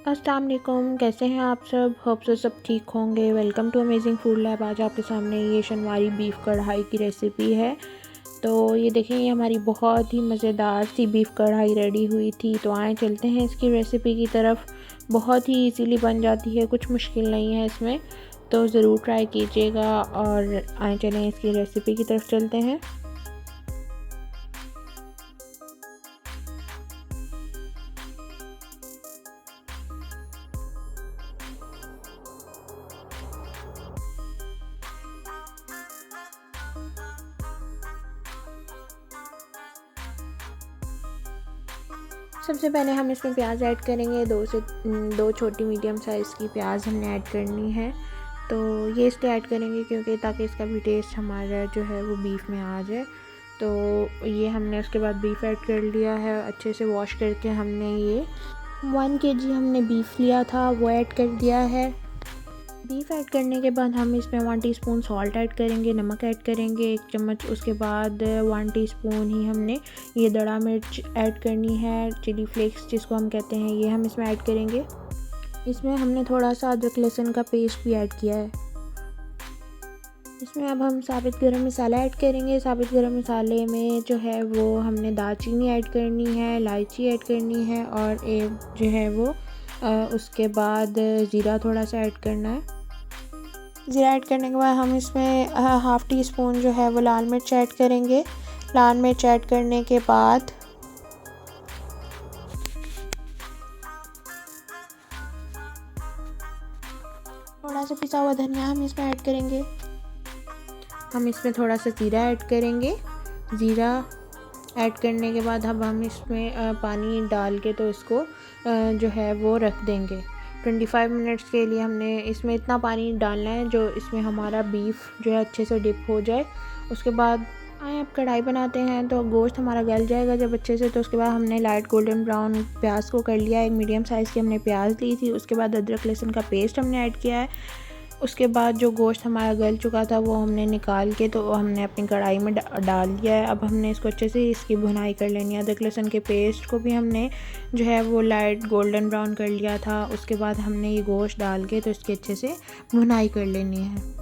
अस्सलाम वालेकुम, कैसे हैं आप सब? होप सो सब ठीक होंगे। Welcome to Amazing Food Lab. आज आपके सामने ये शनवारी बीफ कढ़ाई की रेसिपी है। तो ये देखें, ये हमारी बहुत ही मज़ेदार सी बीफ कढ़ाई रेडी हुई थी। तो आए चलते हैं इसकी रेसिपी की तरफ। बहुत ही इजीली बन जाती है, कुछ मुश्किल नहीं है इसमें, तो ज़रूर ट्राई कीजिएगा। और आए चलें इसकी रेसिपी की तरफ चलते हैं। सबसे पहले हम इसमें प्याज ऐड करेंगे। दो छोटी मीडियम साइज़ की प्याज हमने ऐड करनी है। तो ये इसलिए ऐड करेंगे क्योंकि ताकि इसका भी टेस्ट हमारा जो है वो बीफ में आ जाए। तो ये हमने उसके बाद बीफ ऐड कर लिया है। अच्छे से वॉश करके हमने ये 1 kg हमने बीफ लिया था वो ऐड कर दिया है। बीफ ऐड करने के बाद हम इसमें 1 टीस्पून सॉल्ट ऐड करेंगे, नमक ऐड करेंगे 1 चम्मच। उसके बाद 1 टीस्पून ही हमने ये दड़ा मिर्च ऐड करनी है, चिली फ्लेक्स जिसको हम कहते हैं, ये हम इसमें ऐड करेंगे। इसमें हमने थोड़ा सा अदरक लहसुन का पेस्ट भी ऐड किया है। इसमें अब हम साबित गरम मसाला ऐड करेंगे। साबित गरम मसाले में जो है वो हमने दालचीनी ऐड करनी है, इलायची ऐड करनी है और एक जो है वो उसके बाद ज़ीरा थोड़ा सा ऐड करना है। ज़ीरा ऐड करने के बाद हम इसमें 1/2 टीस्पून जो है वो लाल मिर्च ऐड करेंगे। लाल मिर्च ऐड करने के बाद थोड़ा सा पिसा हुआ धनिया हम इसमें ऐड करेंगे। हम इसमें थोड़ा सा ज़ीरा ऐड करेंगे। ज़ीरा ऐड करने के बाद अब हम इसमें पानी डाल के तो इसको जो है वो रख देंगे 25 मिनट्स के लिए। हमने इसमें इतना पानी डालना है जो इसमें हमारा बीफ जो है अच्छे से डिप हो जाए। उसके बाद आए अब कढ़ाई बनाते हैं। तो गोश्त हमारा गल जाएगा जब अच्छे से, तो उसके बाद हमने लाइट गोल्डन ब्राउन प्याज को कर लिया। एक मीडियम साइज़ की हमने प्याज ली थी। उसके बाद अदरक लहसुन का पेस्ट हमने ऐड किया है। उसके बाद जो गोश्त हमारा गल चुका था वो हमने निकाल के तो हमने अपनी कढ़ाई में डाल दिया है। अब हमने इसको अच्छे से इसकी भुनाई कर लेनी है। अदरक लहसुन के पेस्ट को भी हमने जो है वो लाइट गोल्डन ब्राउन कर लिया था। उसके बाद हमने ये गोश्त डाल के तो इसकी अच्छे से भुनाई कर लेनी है।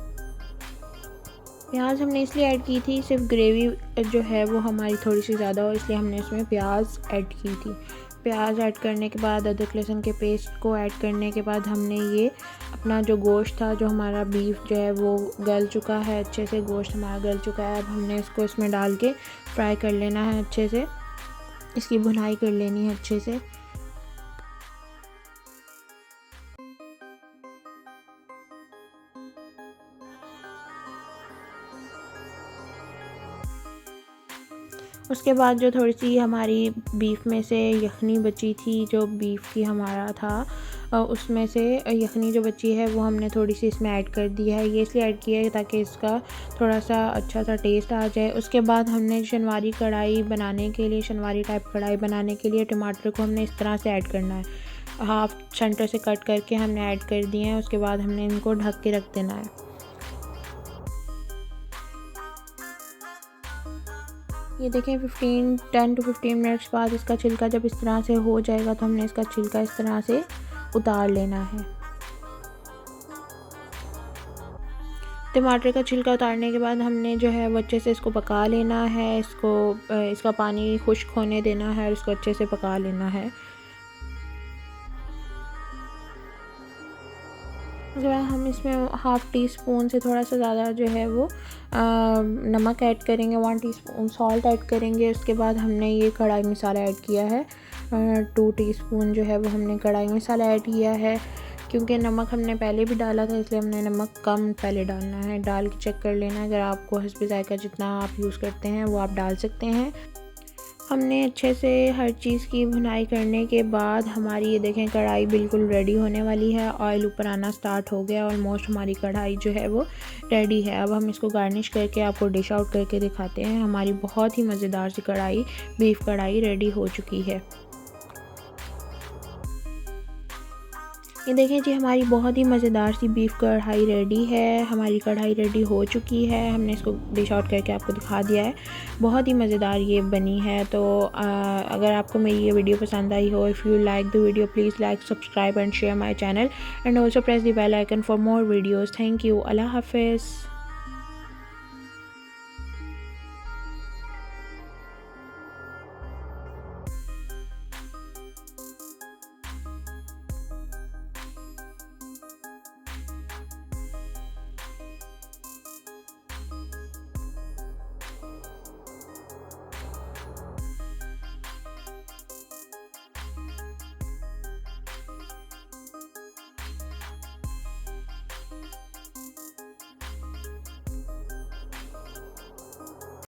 प्याज हमने इसलिए ऐड की थी, सिर्फ ग्रेवी जो है वो हमारी थोड़ी सी ज़्यादा हो इसलिए हमने इसमें प्याज ऐड की थी। प्याज ऐड करने के बाद अदरक लहसुन के पेस्ट को ऐड करने के बाद हमने ये अपना जो गोश्त था, जो हमारा बीफ जो है वो गल चुका है, अच्छे से गोश्त हमारा गल चुका है। अब हमने इसको इसमें डाल के फ्राई कर लेना है, अच्छे से इसकी भुनाई कर लेनी है अच्छे से। उसके बाद जो थोड़ी सी हमारी बीफ में से यखनी बची थी, जो बीफ की हमारा था, उसमें से यखनी जो बची है वो हमने थोड़ी सी इसमें ऐड कर दी है। ये इसलिए ऐड किया है ताकि इसका थोड़ा सा अच्छा सा टेस्ट आ जाए। उसके बाद हमने शनवारी कढ़ाई बनाने के लिए, शनवारी टाइप कढ़ाई बनाने के लिए टमाटर को हमने इस तरह से ऐड करना है, हाफ सेंटर से कट करके हमने ऐड कर दिए हैं। उसके बाद हमने इनको ढक के रख देना है। ये देखें 10 to 15 मिनट्स बाद इसका छिलका जब इस तरह से हो जाएगा तो हमने इसका छिलका इस तरह से उतार लेना है। टमाटर का छिलका उतारने के बाद हमने जो है वो अच्छे से इसको पका लेना है। इसका पानी खुश्क होने देना है और इसको अच्छे से पका लेना है। उसके बाद हम इसमें 1/2 टीस्पून से थोड़ा सा ज़्यादा जो है वो नमक ऐड करेंगे, 1 टीस्पून सॉल्ट ऐड करेंगे। उसके बाद हमने ये कढ़ाई मसाला ऐड किया है, 2 टीस्पून जो है वो हमने कढ़ाई मसाला ऐड किया है। क्योंकि नमक हमने पहले भी डाला था इसलिए हमने नमक कम पहले डालना है, डाल के चेक कर लेना है। अगर आपको हस्बे ज़ायका जितना आप यूज़ करते हैं वो आप डाल सकते हैं। हमने अच्छे से हर चीज़ की भुनाई करने के बाद हमारी ये देखें कढ़ाई बिल्कुल रेडी होने वाली है। ऑयल ऊपर आना स्टार्ट हो गया, ऑलमोस्ट हमारी कढ़ाई जो है वो रेडी है। अब हम इसको गार्निश करके आपको डिश आउट करके दिखाते हैं। हमारी बहुत ही मज़ेदार सी कढ़ाई, बीफ कढ़ाई रेडी हो चुकी है। ये देखिए जी, हमारी बहुत ही मज़ेदार सी बीफ कढ़ाई रेडी है। हमारी कढ़ाई रेडी हो चुकी है, हमने इसको डिश आउट करके आपको दिखा दिया है। बहुत ही मज़ेदार ये बनी है। तो अगर आपको मेरी ये वीडियो पसंद आई हो, if you like the video please like, subscribe and share my channel and also press the bell icon for more videos. Thank you. अल्लाह हाफिज़।